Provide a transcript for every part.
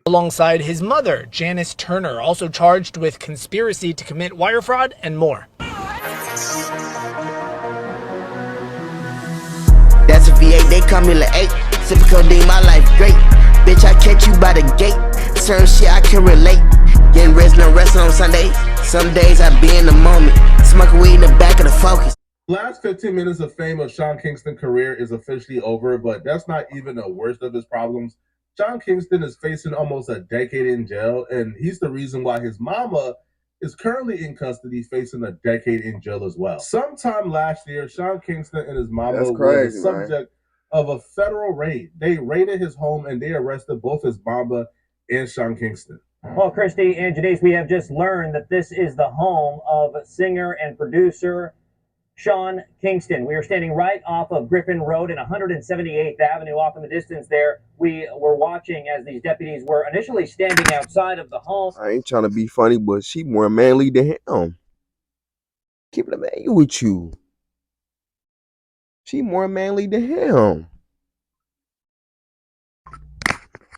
alongside his mother, Janice Turner, also charged with conspiracy to commit wire fraud and more. That's a V8, they call me like 8. Sippin' codeine, my life great. Bitch, I catch you by the gate. Certain shit I can relate. Getting rest, no resting on Sunday. Some days I be in the moment. Smoking weed in the back of the Focus. Last 15 minutes of fame of Sean Kingston's career is officially over, but that's not even the worst of his problems. Sean Kingston is facing almost a decade in jail, and he's the reason why his mama is currently in custody facing a decade in jail as well. Sometime last year, Sean Kingston and his mama were the subject of a federal raid. They raided his home and they arrested both his mama and Sean Kingston. Well, Christy and Janice, we have just learned that this is the home of singer and producer Sean Kingston. We are standing right off of Griffin Road and 178th Avenue. Off in the distance there, we were watching as these deputies were initially standing outside of the home. I ain't trying to be funny, but she more manly than him. Keep it a man with you. She more manly than him.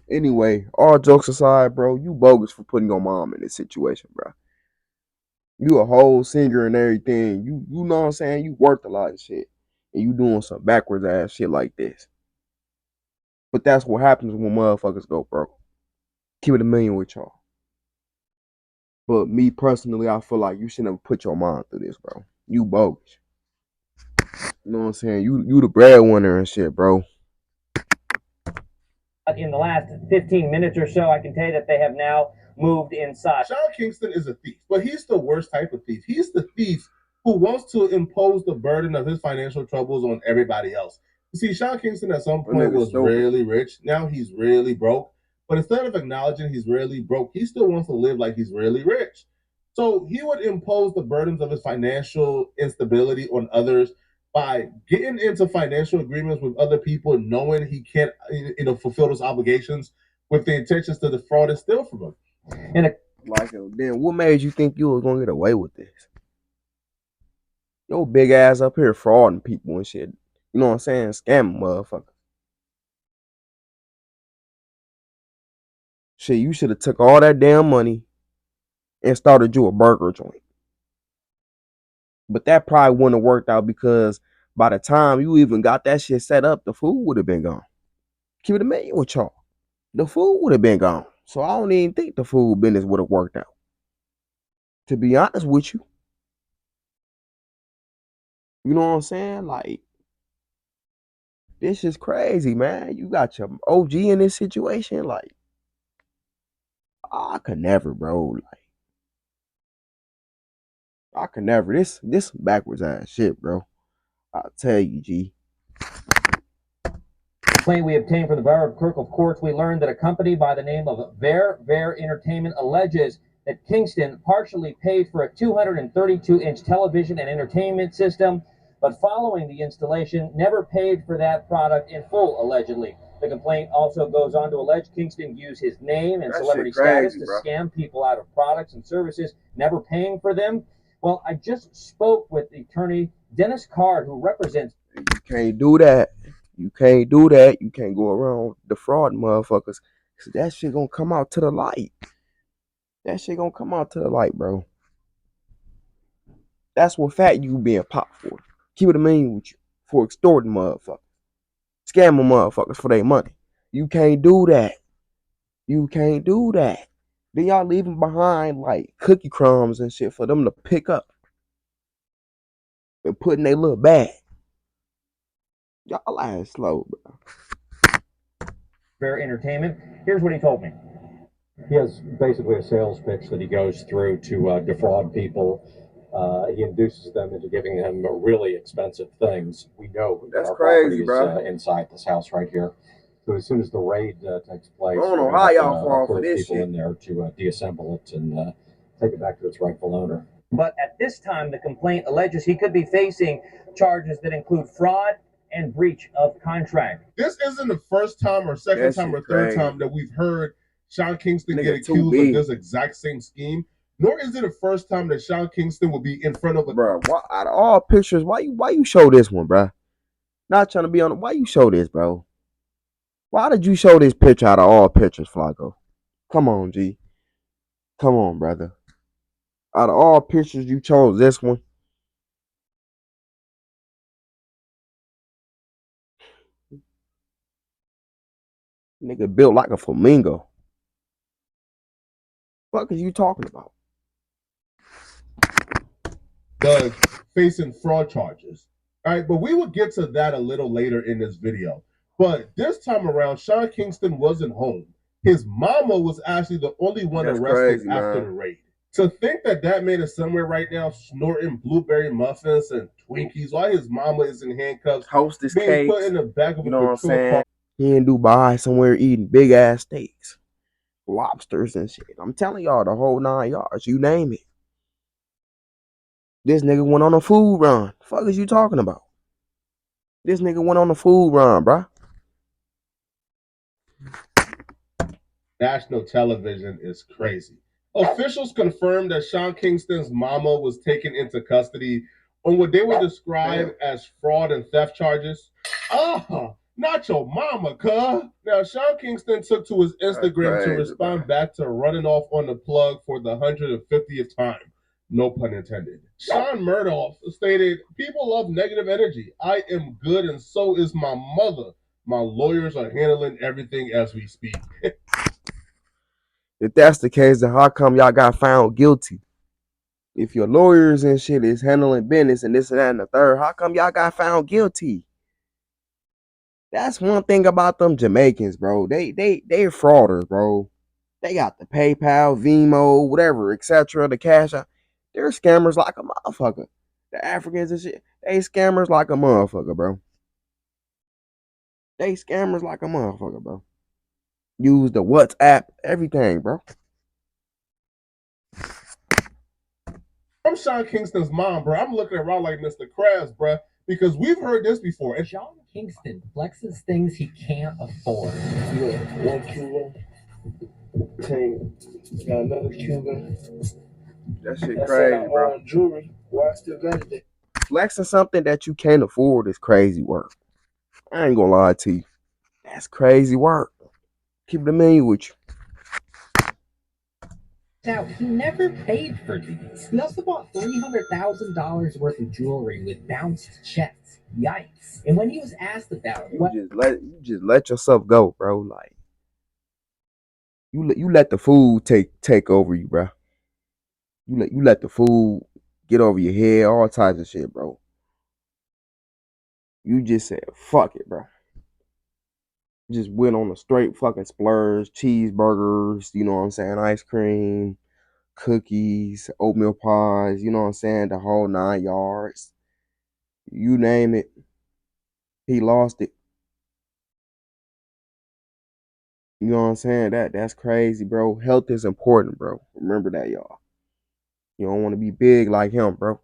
Anyway, all jokes aside, bro, you bogus for putting your mom in this situation, bro. You a whole singer and everything. You know what I'm saying? You worth a lot of shit. And you doing some backwards ass shit like this. But that's what happens when motherfuckers go broke. Keep it a million with y'all. But me personally, I feel like you shouldn't have put your mom through this, bro. You bogus. You know what I'm saying? You the breadwinner and shit, bro. In the last 15 minutes or so, I can tell you that they have now moved inside. Sean Kingston is a thief, but he's the worst type of thief. He's the thief who wants to impose the burden of his financial troubles on everybody else. You see, Sean Kingston at some point was really rich. Now he's really broke. But instead of acknowledging he's really broke, he still wants to live like he's really rich. So he would impose the burdens of his financial instability on others by getting into financial agreements with other people, knowing he can't, fulfill those obligations with the intentions to defraud and steal from them. And then what made you think you was gonna get away with this? Your big ass up here frauding people and shit. You know what I'm saying? Scamming motherfuckers. Shit, you should have took all that damn money and started you a burger joint. But that probably wouldn't have worked out because by the time you even got that shit set up, the food would have been gone. Keep it a million with y'all. The food would have been gone. So I don't even think the food business would have worked out. To be honest with you. You know what I'm saying? Like, this is crazy, man. You got your OG in this situation. Like, I could never, bro. Like, I could never. This backwards ass shit, bro. I'll tell you, G. Complaint we obtained from the Borough Clerk of Courts, we learned that a company by the name of Ver Entertainment alleges that Kingston partially paid for a 232-inch television and entertainment system, but following the installation, never paid for that product in full, allegedly. The complaint also goes on to allege Kingston used his name and celebrity status to scam people out of products and services, never paying for them. Well, I just spoke with attorney Dennis Card, who represents... You can't do that. You can't do that. You can't go around defrauding motherfuckers. Cause that shit gonna come out to the light. That shit gonna come out to the light, bro. That's what fat you being popped for. Keep it a million with you. For extorting motherfuckers. Scamming motherfuckers for their money. You can't do that. You can't do that. Then y'all leaving behind like cookie crumbs and shit for them to pick up. And put in their little bag. Y'all ass slow, bro. Fair Entertainment. Here's what he told me. He has basically a sales pitch that he goes through to defraud people. He induces them into giving them really expensive things. We know that's our crazy, property bro. Is inside this house right here. So as soon as the raid takes place, I don't know how y'all fall for this people shit. in there to deassemble it and take it back to its rightful owner. But at this time, the complaint alleges he could be facing charges that include fraud and breach of contract. This isn't the first time or second time or third time that we've heard Sean Kingston get accused of this exact same scheme. Nor is it the first time that Sean Kingston will be in front of a... Bro, out of all pictures, why you show this one, bro? Not trying to be on it. Why you show this, bro? Why did you show this picture out of all pictures, Flacco? Come on, G. Come on, brother. Out of all pictures, you chose this one. Nigga built like a flamingo. What is you talking about? Facing fraud charges. All right, but we will get to that a little later in this video. But this time around, Sean Kingston wasn't home. His mama was actually the only one That's arrested crazy, after man. the raid. To think that that man is somewhere right now snorting blueberry muffins and Twinkies while his mama is in handcuffs, Hostess being cakes. put in the back of You a know what I'm patrol saying? car. He in Dubai somewhere eating big ass steaks, lobsters and shit. I'm telling y'all, the whole 9 yards. You name it. This nigga went on a food run. Fuck is you talking about? This nigga went on a food run, bruh. National television is crazy. Officials confirmed that Sean Kingston's mama was taken into custody on what they would describe as fraud and theft charges. Not your mama, cuh. Now, Sean Kingston took to his Instagram to respond back to running off on the plug for the 150th time. No pun intended. Sean Murdoch stated, "People love negative energy. I am good, and so is my mother. My lawyers are handling everything as we speak." If that's the case, then how come y'all got found guilty? If your lawyers and shit is handling business and this and that and the third, how come y'all got found guilty? That's one thing about them Jamaicans, bro. They're frauders, bro. They got the PayPal, Venmo, whatever, etc. The cash out. They're scammers like a motherfucker. The Africans and shit, they scammers like a motherfucker, bro. They scammers like a motherfucker, bro. Use the WhatsApp, everything, bro. I'm Sean Kingston's mom, bro. I'm looking around like Mr. Krabs, bro, because we've heard this before. And Sean Kingston flexes things he can't afford. One Cuban, got another Cuban. That shit crazy, bro. Jewelry. Why still got it? Flexing something that you can't afford is crazy work. I ain't gonna lie to you. That's crazy work. Keep the menu with you. Now, he never paid for these. He also bought $300,000 worth of jewelry with bounced checks. Yikes. And when he was asked about it, You just let yourself go, bro. Like you let the food take over you, bro. You let the food get over your head, all types of shit, bro. You just said fuck it, bro. Just went on a straight fucking splurge, cheeseburgers, you know what I'm saying, ice cream, cookies, oatmeal pies, you know what I'm saying, the whole 9 yards. You name it, he lost it. You know what I'm saying? That's crazy, bro. Health is important, bro. Remember that, y'all. You don't want to be big like him, bro.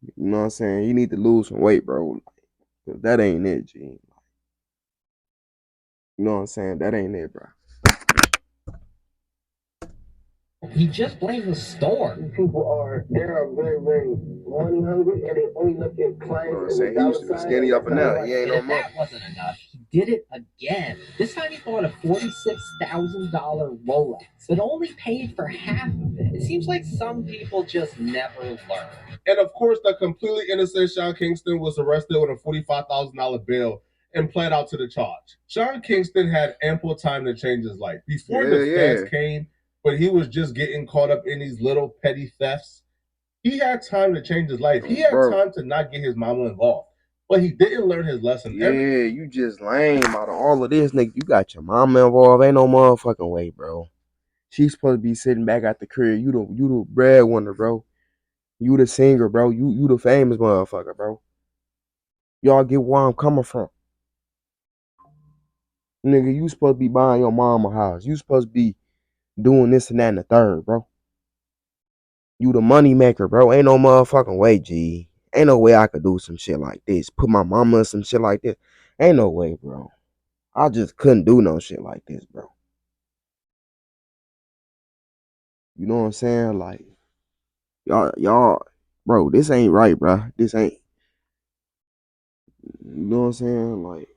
You know what I'm saying? You need to lose some weight, bro. Cause that ain't it, G. You know what I'm saying? That ain't it, bro. he just blamed the store. They are very, very money hungry, and they only look at clients. You know what I'm saying? He used to be skinny up and down. He ain't And no if more. that wasn't enough, he did it again. This time he bought a $46,000 Rolex, but only paid for half of it. It seems like some people just never learn. And of course, the completely innocent Sean Kingston was arrested with a $45,000 bail and pled out to the charge. Sean Kingston had ample time to change his life before the feds came, but he was just getting caught up in these little petty thefts. He had time to change his life. He had time to not get his mama involved, but he didn't learn his lesson. Yeah, you just lame out of all of this, nigga. You got your mama involved. Ain't no motherfucking way, bro. She's supposed to be sitting back at the crib. You the breadwinner, bro. You the singer, bro. You the famous motherfucker, bro. Y'all get where I'm coming from. Nigga, you supposed to be buying your mama a house. You supposed to be doing this and that and the third, bro. You the money maker, bro. Ain't no motherfucking way, G. Ain't no way I could do some shit like this. Put my mama in some shit like this. Ain't no way, bro. I just couldn't do no shit like this, bro. You know what I'm saying? Like, y'all, bro, this ain't right, bro. This ain't, you know what I'm saying? Like,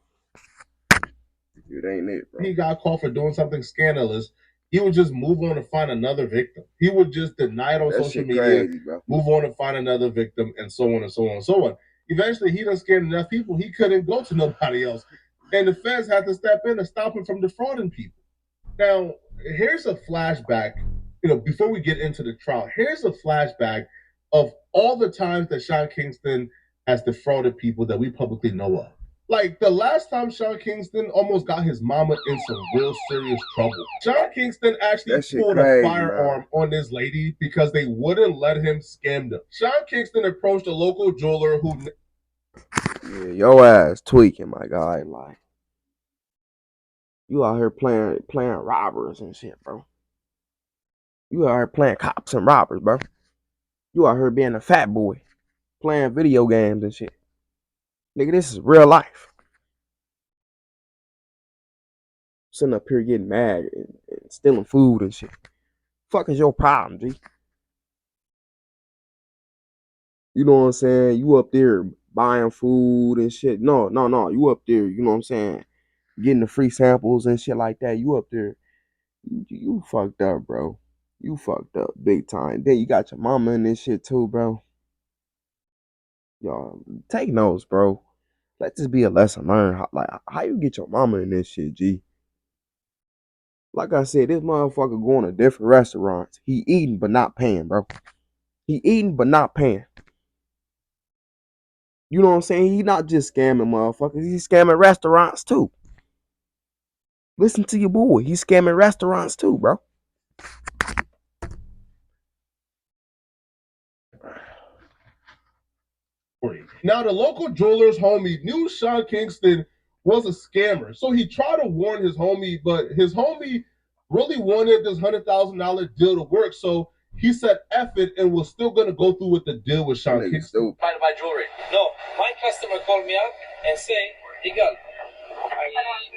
It ain't it, bro. He got caught for doing something scandalous, he would just move on to find another victim. He would just deny it on That social shit media, crazy, bro. move on and find another victim, and so on and so on and so on. Eventually, he done scared enough people, he couldn't go to nobody else. And the feds had to step in and stop him from defrauding people. Now, here's a flashback, before we get into the trial, here's a flashback of all the times that Sean Kingston has defrauded people that we publicly know of. Like the last time Sean Kingston almost got his mama in some real serious trouble. Sean Kingston actually pulled a firearm on this lady because they wouldn't let him scam them. Sean Kingston approached a local jeweler who... Yeah, your ass tweaking, my guy. Like, you out here playing robbers and shit, bro. You out here playing cops and robbers, bro. You out here being a fat boy, playing video games and shit. Nigga, this is real life. Sitting up here getting mad and stealing food and shit. Fuck is your problem, G? You know what I'm saying? You up there buying food and shit. No. You up there, you know what I'm saying? Getting the free samples and shit like that. You up there. You fucked up, bro. You fucked up big time. Then you got your mama in this shit too, bro. Y'all, take notes, bro. Let this be a lesson learned. How you get your mama in this shit, G? Like I said, this motherfucker going to different restaurants. He eating but not paying, bro. He eating but not paying. You know what I'm saying? He not just scamming motherfuckers. He's scamming restaurants too. Listen to your boy. He's scamming restaurants too, bro. Now, the local jeweler's homie knew Sean Kingston was a scammer, so he tried to warn his homie, but his homie really wanted this $100,000 deal to work, so he said F it and was still going to go through with the deal with Sean Kingston. Find my jewelry. No, my customer called me up and say, Egal, I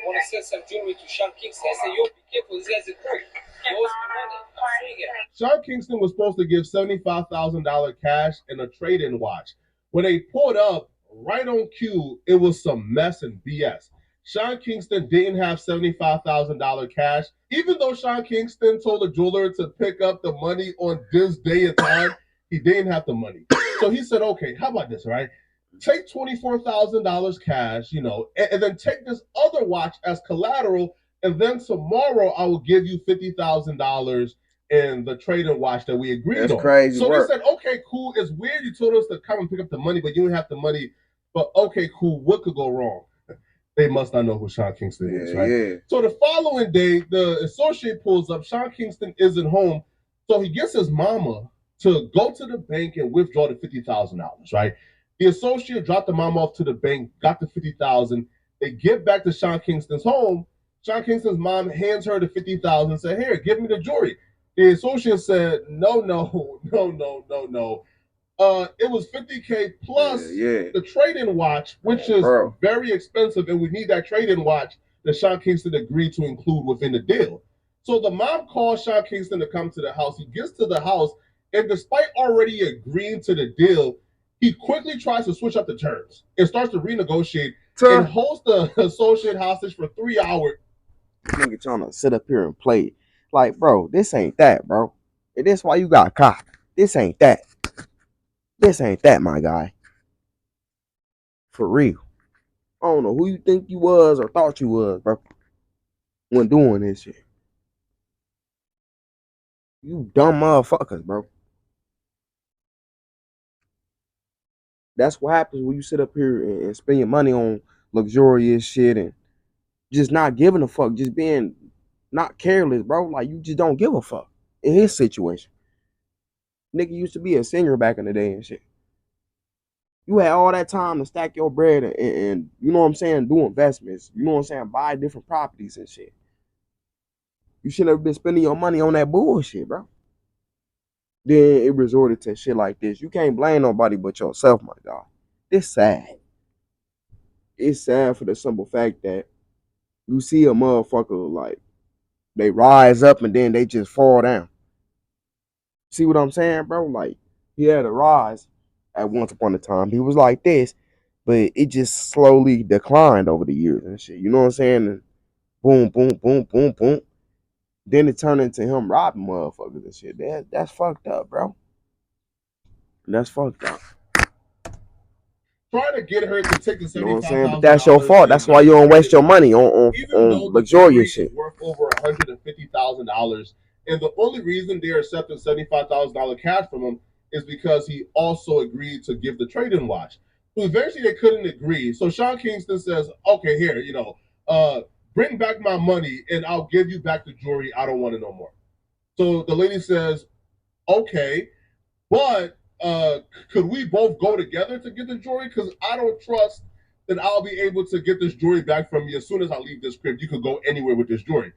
want to sell some jewelry to Sean Kingston. I said, yo, be careful, this guy's a crook. He owes me money. I'm suing him. Sean Kingston was supposed to give $75,000 cash and a trade-in watch. When they pulled up, right on cue, it was some mess and BS. Sean Kingston didn't have $75,000 cash. Even though Sean Kingston told the jeweler to pick up the money on this day and time, he didn't have the money. So he said, okay, how about this, right? Take $24,000 cash, and then take this other watch as collateral, and then tomorrow I will give you $50,000 in the trade-in watch that we agreed on. That's crazy So work. they said, okay, cool. It's weird you told us to come and pick up the money, but you didn't have the money. But okay, cool. What could go wrong? They must not know who Sean Kingston is, right? Yeah. So the following day, the associate pulls up. Sean Kingston isn't home. So he gets his mama to go to the bank and withdraw the $50,000, right? The associate dropped the mom off to the bank, got the $50,000. They get back to Sean Kingston's home. Sean Kingston's mom hands her the $50,000 and said, here, give me the jewelry. The associate said, no. It was $50K plus the trade-in watch, which is very expensive, and we need that trade-in watch that Sean Kingston agreed to include within the deal. So the mom calls Sean Kingston to come to the house. He gets to the house, and despite already agreeing to the deal, he quickly tries to switch up the terms and starts to renegotiate and holds the associate hostage for 3 hours. Nigga trying to sit up here and play. Like, bro, this ain't that, bro. And this why you got caught. This ain't that. This ain't that, my guy. For real. I don't know who you think you was or thought you was, bro, when doing this shit. You dumb motherfuckers, bro. That's what happens when you sit up here and spend your money on luxurious shit and just not giving a fuck. Just being not careless, bro. Like, you just don't give a fuck in his situation. Nigga used to be a singer back in the day and shit. You had all that time to stack your bread and you know what I'm saying, do investments. You know what I'm saying, buy different properties and shit. You shouldn't have been spending your money on that bullshit, bro. Then it resorted to shit like this. You can't blame nobody but yourself, my God. It's sad. It's sad for the simple fact that you see a motherfucker like they rise up and then they just fall down. See what I'm saying, bro? Like, he had a rise at once upon a time. He was like this, but it just slowly declined over the years and shit. You know what I'm saying? And boom, boom, boom, boom, boom. Then it turned into him robbing motherfuckers and shit. That's fucked up, bro. That's fucked up. Trying to get her to take the $75,000. You know what I'm saying? But that's your fault. That's why you don't waste your money on luxurious shit. Worth over $150,000, and the only reason they're accepting $75,000 cash from him is because he also agreed to give the trade-in watch. So eventually they couldn't agree. So Sean Kingston says, "Okay, here, bring back my money, and I'll give you back the jewelry. I don't want it no more." So the lady says, "Okay, but could we both go together to get the jewelry? Because I don't trust that I'll be able to get this jewelry back from you as soon as I leave this crib. You could go anywhere with this jewelry."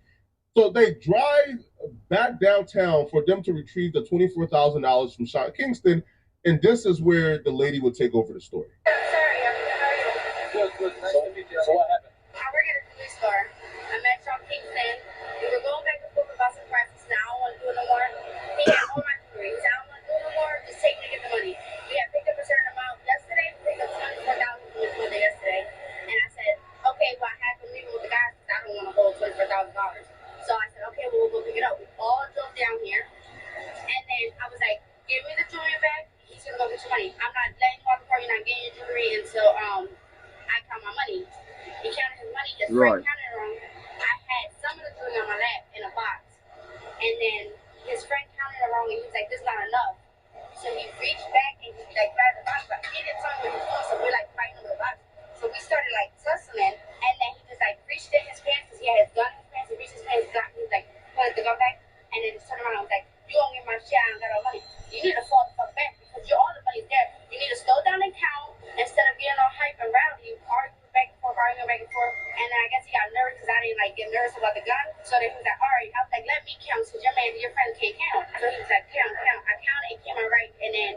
So they drive back downtown for them to retrieve the $24,000 from Sean Kingston, and this is where the lady would take over the story. Sorry, how are you? Good. Nice to meet you. So what happened? I work at a jewelry store. I met Sean Kingston. We were going back and forth about some prices. Now I don't want to do it no more. He had all my jewelry. He said, "I don't want to do it no more. Just take me to get the money." We had picked up a certain amount yesterday. We picked up $24,000 from his mother yesterday. And I said, "Okay, well, I have to leave it with the guys because I don't want to hold $24,000. So I said, "Okay, well, we'll go pick it up." We all drove down here. And then I was like, "Give me the jewelry back. He's going to go get your money. I'm not letting you out the car. You're not getting your jewelry until I count my money." He counted his money. His friend counted it wrong. I had some of the jewelry on my lap in a box. And then his friend counted it wrong, and he was like, "This is not enough." So he reached back and he grabbed the box, but he didn't tell me what he was doing, so we're fighting over the box. So we started tussling, and then he just reached in his pants because he had his gun in his pants. He reached his pants, he was put the gun back, and then he turned around and was like, "You don't get my shit, I don't got no money. You need to fall the fuck back because all the money's there. You need to slow down and count instead of getting all hype and rowdy, arguing back and forth. And then I guess he got nervous because I didn't get nervous about the gun. So then he was like, "All right." I was like, "Let me count because your friend can't count." So he was like, "Count." I counted and came out right, and then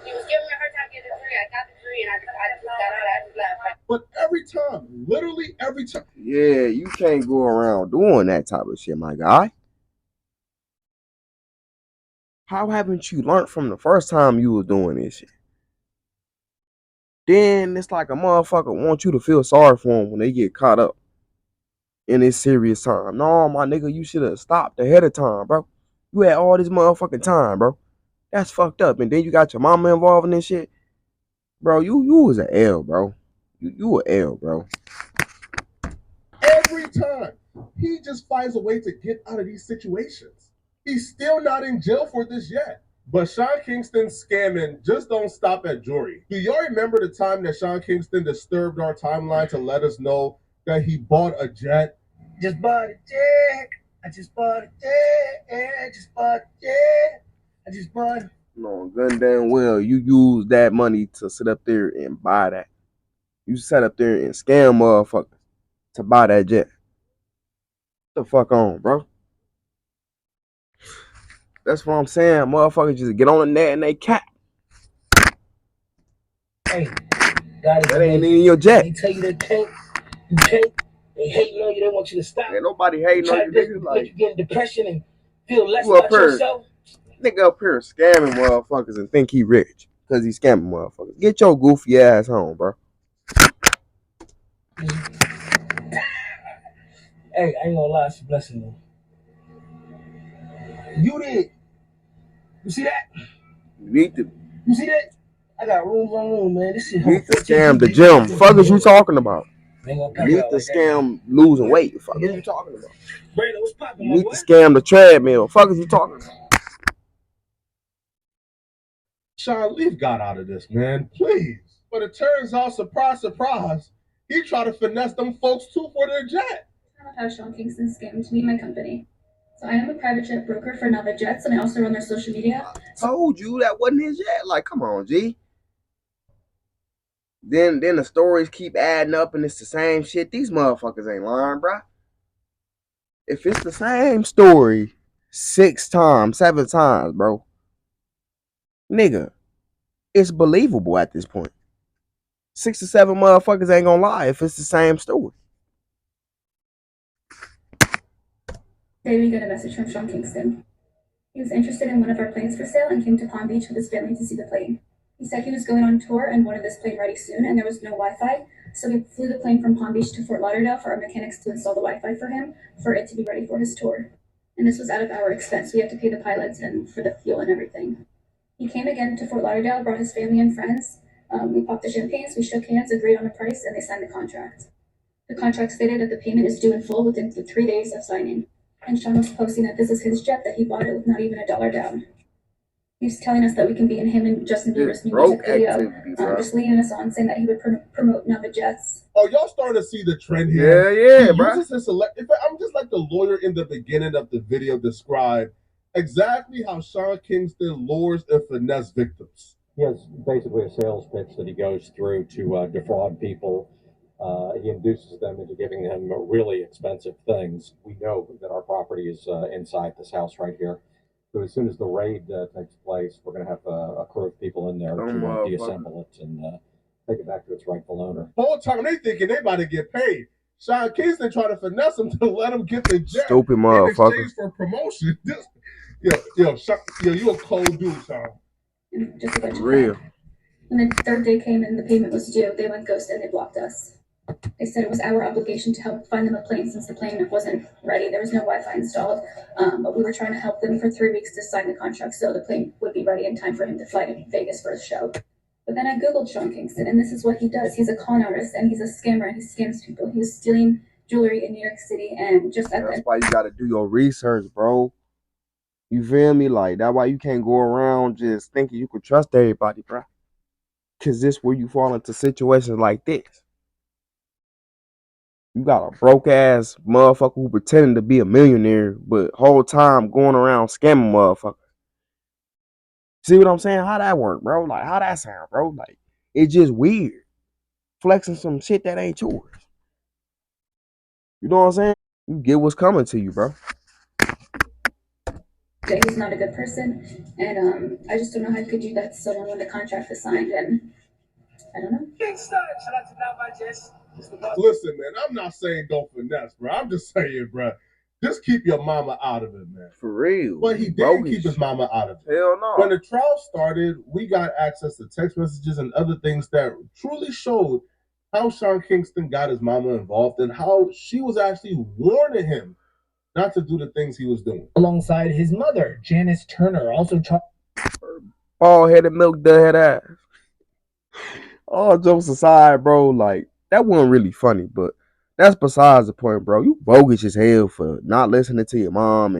he was giving me a hard time getting the three. I got the three, and I just got out. I just left. But every time, literally every time. Yeah, you can't go around doing that type of shit, my guy. How haven't you learned from the first time you was doing this shit? Then it's like a motherfucker want you to feel sorry for them when they get caught up in this serious time. No, my nigga, you should have stopped ahead of time, bro. You had all this motherfucking time, bro. That's fucked up. And then you got your mama involved in this shit. Bro, you was an L, bro. You a L, bro. Every time, he just finds a way to get out of these situations. He's still not in jail for this yet. But Sean Kingston's scamming just don't stop at jewelry. Do y'all remember the time that Sean Kingston disturbed our timeline to let us know that he bought a jet? Just bought a jet. I just bought a jet. I just bought a jet. I just bought it. No, gun damn well, you use that money to sit up there and buy that. You sat up there and scam motherfuckers to buy that jet. What the fuck on, bro? That's what I'm saying. Motherfuckers just get on the net and they cap. Hey, that ain't in your jet. They tell you that you can't. They hating on you. They want you to stop. Ain't nobody hating on you, niggas. Make you get in depression and feel less about yourself. Nigga up here scamming motherfuckers and think he rich because he scamming motherfuckers. Get your goofy ass home, bro. Hey, I ain't gonna lie, it's a blessing, though. You did. You see that? You see that? I got rooms on room, man. This shit. You need to scam the gym. Fuck is you talking about? You need to scam losing weight. Fuck is you talking about? You need to scam the treadmill. Fuck is you talking about? Sean, leave God out of this, man. Please. But it turns out, surprise, surprise, he tried to finesse them folks too for their jet. How Sean Kingston scammed me and my company. So I am a private jet broker for Nova Jets, and I also run their social media. I told you that wasn't his jet. Like, come on, G. Then the stories keep adding up, and it's the same shit. These motherfuckers ain't lying, bro. If it's the same story 6 times, 7 times, bro, nigga, it's believable at this point. 6 or 7 motherfuckers ain't gonna lie if it's the same story. Today we got a message from Sean Kingston. He was interested in one of our planes for sale and came to Palm Beach with his family to see the plane. He said he was going on tour and wanted this plane ready soon, and there was no Wi-Fi, So we flew the plane from Palm Beach to Fort Lauderdale for our mechanics to install the Wi-Fi for him, for it to be ready for his tour. And this was out of our expense. We had to pay the pilots and for the fuel and everything. He came again to Fort Lauderdale, brought his family and friends. We popped the champagnes, we shook hands, agreed on a price, and they signed the contract. The contract stated that the payment is due in full within 3 days of signing. And Sean was posting that this is his jet, that he bought it with not even $1 down. He's telling us that we can be in him and Justin Bieber's new music video, just leading us on, saying that he would promote Nava Jets. Oh, y'all starting to see the trend here. Yeah, he bro. Uses his I'm just like the lawyer in the beginning of the video described exactly how Sean Kingston lures and finesse victims. He has basically a sales pitch that he goes through to defraud people. He induces them into giving them really expensive things. We know that our property is inside this house right here. So as soon as the raid takes place, we're going to have a crew of people in there to deassemble it and take it back to its rightful owner. Whole time they thinking they about to get paid. Sean Kingston trying to finesse them to let them get the jet. Stupid motherfucker. In exchange for promotion. You a cold dude, Sean. Just a bunch real. Of when the third day came and the payment was due, they went ghost and they blocked us. They said it was our obligation to help find them a plane since the plane wasn't ready. There was no Wi-Fi installed, but we were trying to help them for 3 weeks to sign the contract so the plane would be ready in time for him to fly to Vegas for his show. But then I Googled Sean Kingston, and this is what he does. He's a con artist, and he's a scammer, and he scams people. He was stealing jewelry in New York City, and just at That's why you got to do your research, bro. You feel me? Like, that's why you can't go around just thinking you could trust everybody, bro. Because this where you fall into situations like this. You got a broke ass motherfucker who pretending to be a millionaire, but whole time going around scamming motherfuckers. See what I'm saying? How that work, bro? Like, how that sound, bro? Like, it's just weird. Flexing some shit that ain't yours. You know what I'm saying? You get what's coming to you, bro. He's not a good person, and I just don't know how you could do that to someone when the contract is signed, and I don't know. Kingston, shout out to Nava Jets. Listen, man, I'm not saying don't finesse, bro. I'm just saying, bro, just keep your mama out of it, man. For real. But he didn't keep his mama out of it. Hell no. When the trial started, we got access to text messages and other things that truly showed how Sean Kingston got his mama involved and how she was actually warning him not to do the things he was doing. Alongside his mother, Janice Turner, also bald-headed, milk-dud ass. All jokes aside, bro, like, that wasn't really funny, but that's besides the point, bro. You bogus as hell for not listening to your mom,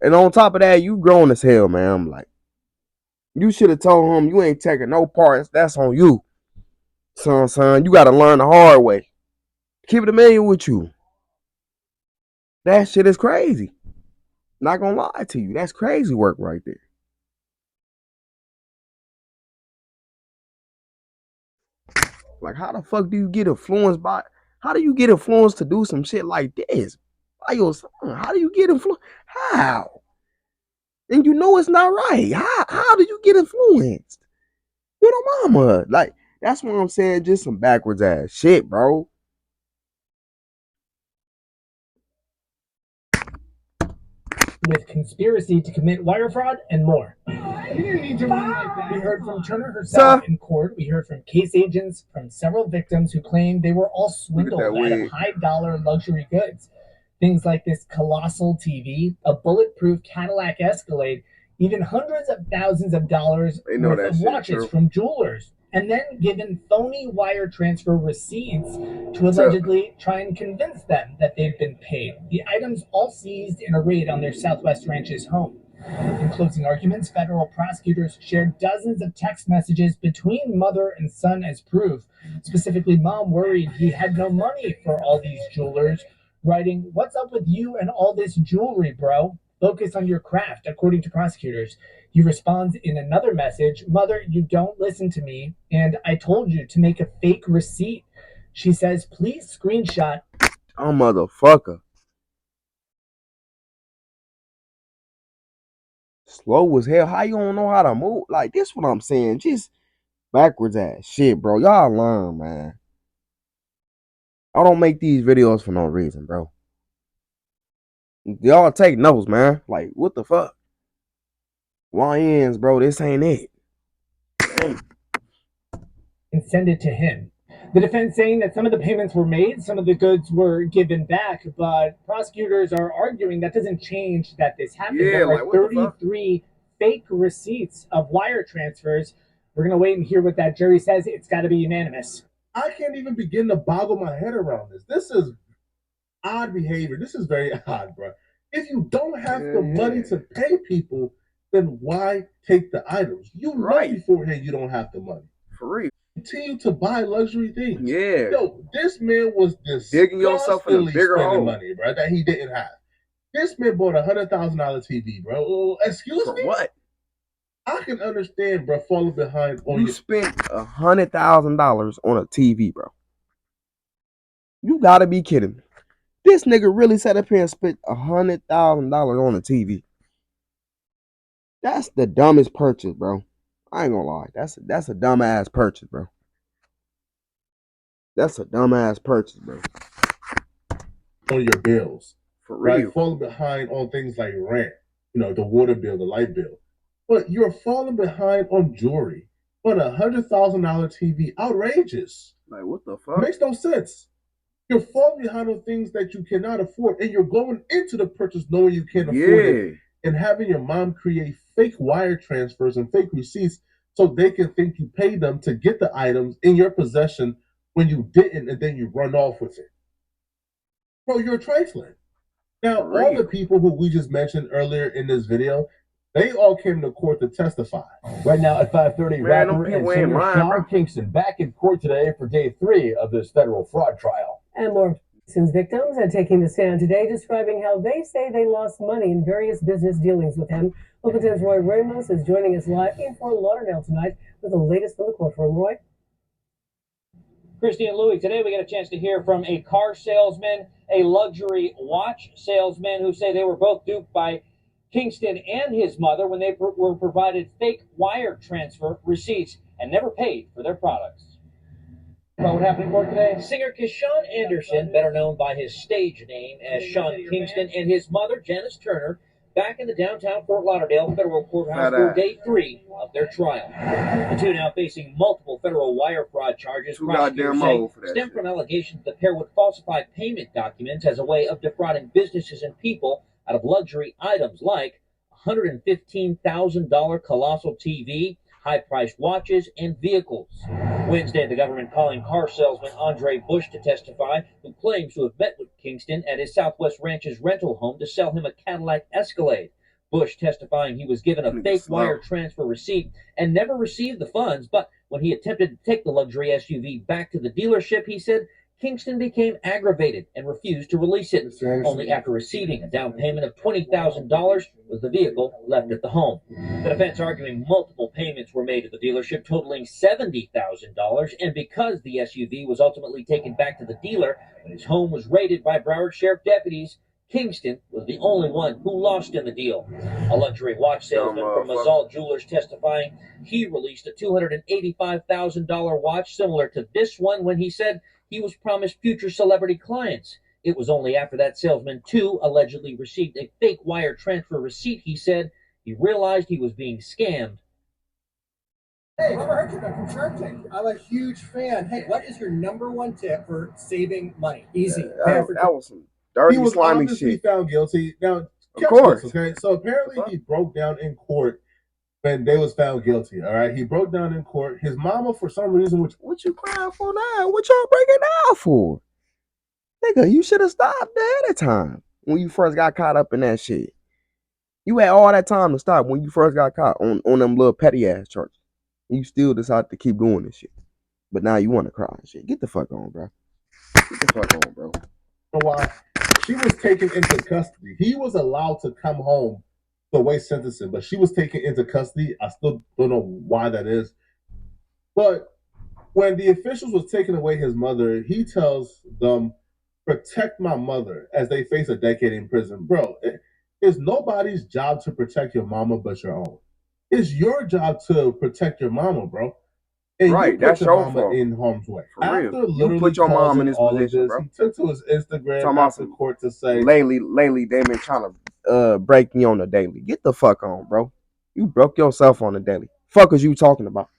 and on top of that, you grown as hell, man. I'm like, you should have told him you ain't taking no parts. That's on you, son. You got to learn the hard way. Keep it a million with you. That shit is crazy. Not gonna lie to you, that's crazy work right there. Like, how the fuck do you get influenced by? How do you get influenced to do some shit like this by your son? How do you get influenced? How? And you know it's not right. How do you get influenced? You know, mama. Like, that's what I'm saying. Just some backwards ass shit, bro. With conspiracy to commit wire fraud and more. We heard from Turner herself in court. We heard from case agents from several victims who claimed they were all swindled out of high-dollar luxury goods. Things like this colossal TV, a bulletproof Cadillac Escalade, even hundreds of thousands of dollars worth of watches from jewelers, and then given phony wire transfer receipts to allegedly try and convince them that they've been paid. The items all seized in a raid on their Southwest ranch's home. In closing arguments, federal prosecutors shared dozens of text messages between mother and son as proof. Specifically, mom worried he had no money for all these jewelers, writing, "What's up with you and all this jewelry, bro? Focus on your craft," according to prosecutors. He responds in another message, "Mother, you don't listen to me, and I told you to make a fake receipt." She says, "Please screenshot." Oh, motherfucker. Slow as hell. How you don't know how to move? Like, this what I'm saying. Just backwards ass shit, bro. Y'all learn, man. I don't make these videos for no reason, bro. Y'all take notes, man. Like, what the fuck? YNs, bro, this ain't it. And send it to him. The defense saying that some of the payments were made, some of the goods were given back, but prosecutors are arguing that doesn't change that this happened. Yeah, there are like, what the fuck? 33 fake receipts of wire transfers. We're going to wait and hear what that jury says. It's got to be unanimous. I can't even begin to boggle my head around this. This is odd behavior. This is very odd, bro. If you don't have the money to pay people, then why take the items? You know beforehand you don't have the money. For real. Continue to buy luxury things. Yeah. Yo, this man was digging yourself in a bigger hole. Money, bro, that he didn't have. This man bought a $100,000 TV, bro. Oh, excuse me? What? I can understand, bro, falling behind on you spent $100,000 on a TV, bro. You gotta be kidding me. This nigga really sat up here and spent $100,000 on a TV. That's the dumbest purchase, bro. I ain't gonna lie. That's a dumbass purchase, bro. That's a dumbass purchase, bro. On your bills. For real. Right? Falling behind on things like rent, the water bill, the light bill. But you're falling behind on jewelry, on a $100,000 TV. Outrageous. Like, what the fuck? Makes no sense. You're falling behind on things that you cannot afford, and you're going into the purchase knowing you can't afford it, and having your mom create fake wire transfers and fake receipts so they can think you paid them to get the items in your possession when you didn't, and then you run off with it. Bro, you're trifling. Now, all the people who we just mentioned earlier in this video, they all came to court to testify. Right now at 5:30, rapper and singer Sean Kingston back in court today for day 3 of this federal fraud trial. And more Kingston's victims are taking the stand today, describing how they say they lost money in various business dealings with him. Local 10's Roy Ramos is joining us live in Fort Lauderdale tonight with the latest from the courtroom. Roy? Christy and Louie, today we get a chance to hear from a car salesman, a luxury watch salesman who say they were both duped by Kingston and his mother when they were provided fake wire transfer receipts and never paid for their products. About what happened in court today? Singer Keshawn Anderson, better known by his stage name as Sean Kingston, and his mother, Janice Turner, back in the downtown Fort Lauderdale federal courthouse for day 3 of their trial. The two now facing multiple federal wire fraud charges. Prosecutors say stem from allegations the pair would falsify payment documents as a way of defrauding businesses and people out of luxury items like $115,000 colossal TV, high-priced watches, and vehicles. Wednesday, the government calling car salesman Andre Bush to testify, who claims to have met with Kingston at his Southwest Ranches rental home to sell him a Cadillac Escalade. Bush testifying he was given a fake wire transfer receipt and never received the funds, but when he attempted to take the luxury SUV back to the dealership, he said Kingston became aggravated and refused to release it. Only after receiving a down payment of $20,000 was the vehicle left at the home. The defense arguing multiple payments were made to the dealership totaling $70,000, and because the SUV was ultimately taken back to the dealer when his home was raided by Broward Sheriff deputies, Kingston was the only one who lost in the deal. A luxury watch salesman from Mazal Jewelers testifying he released a $285,000 watch similar to this one when he said he was promised future celebrity clients. It was only after that salesman, too, allegedly received a fake wire transfer receipt, he said, he realized he was being scammed. Hey, Robert Hertzberg from Shark Tank. I'm a huge fan. Hey, what is your #1 tip for saving money? Easy. That was some dirty, he was slimy obviously shit. found guilty. Now, of course. This, okay? So apparently he broke down in court when they was found guilty, all right? He broke down in court. His mama, for some reason, what you crying for now? What y'all breaking down for? Nigga, you should have stopped ahead of time when you first got caught up in that shit. You had all that time to stop when you first got caught on them little petty ass charges. You still decided to keep doing this shit. But now you want to cry and shit. Get the fuck on, bro. Get the fuck on, bro. You know why? She was taken into custody. He was allowed to come home to await sentencing, but she was taken into custody. I still don't know why that is. But when the officials was taking away his mother, he tells them, protect my mother as they face a decade in prison. Bro, it's nobody's job to protect your mama but your own. It's your job to protect your mama, bro. And right, that's your mama fault. In harm's way. For After real. You put your mom in this position, bro. He took to his Instagram after court to say, lately they've been trying to break me on the daily. Get the fuck on, bro. You broke yourself on the daily. Fuck is you talking about?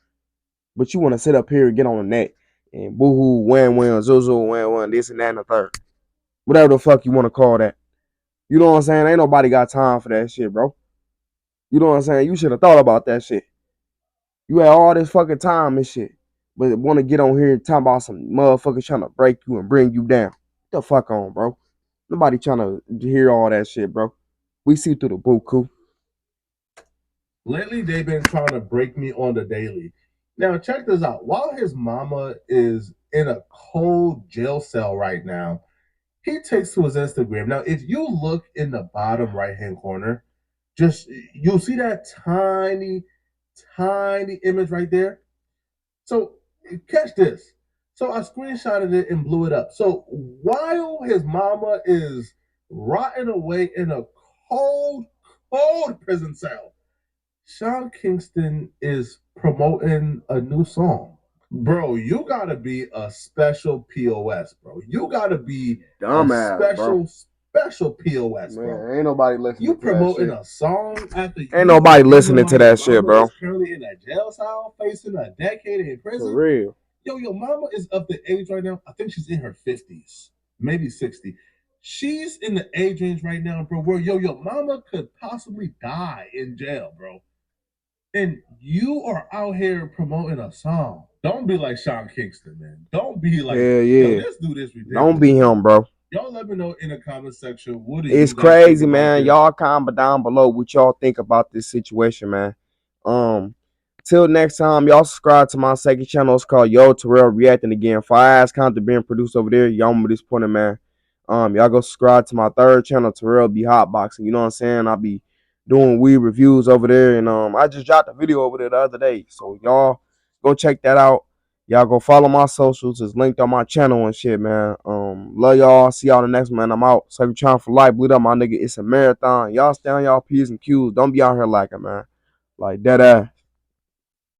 But you want to sit up here and get on the net and boohoo, wham, zuzu, wham, this and that and the third. Whatever the fuck you want to call that. You know what I'm saying? Ain't nobody got time for that shit, bro. You know what I'm saying? You should have thought about that shit. You had all this fucking time and shit, but want to get on here and talk about some motherfuckers trying to break you and bring you down. Get the fuck on, bro. Nobody trying to hear all that shit, bro. We see through the buku. Lately, they've been trying to break me on the daily. Now, check this out. While his mama is in a cold jail cell right now, he takes to his Instagram. Now, if you look in the bottom right-hand corner, just you'll see that tiny image right there. So catch this. So I screenshotted it and blew it up. So while his mama is rotting away in a cold prison cell, Sean Kingston is promoting a new song. Bro, you gotta be a special POS, bro. You gotta be dumbass, special POS, man, bro. Ain't nobody listening. You to promoting that shit. a song after Ain't nobody listening to that shit, bro. Currently in a jail cell, facing a decade in prison. For real. Yo, your mama is of the age right now. I think she's in her 50s, maybe 60. She's in the age range right now, bro, where your mama could possibly die in jail, bro. And you are out here promoting a song. Don't be like Sean Kingston, man. Don't be like, yeah. Yo, this dude is ridiculous. Don't be him, bro. Y'all let me know in the comment section. What do it's you crazy, man. Y'all comment down below what y'all think about this situation, man. Till next time, y'all subscribe to my second channel. It's called Yo Terrell Reacting Again. 5 ass content being produced over there. Y'all remember this point, man. Y'all go subscribe to my third channel, Terrell Be Hotboxing. You know what I'm saying? I'll be doing weed reviews over there, and I just dropped a video over there the other day. So y'all go check that out. Y'all go follow my socials. It's linked on my channel and shit, man. Love y'all. See y'all the next man. I'm out. So if you're trying for life, bleed up, my nigga. It's a marathon. Y'all stay on y'all P's and Q's. Don't be out here lacking, man. Like dead ass.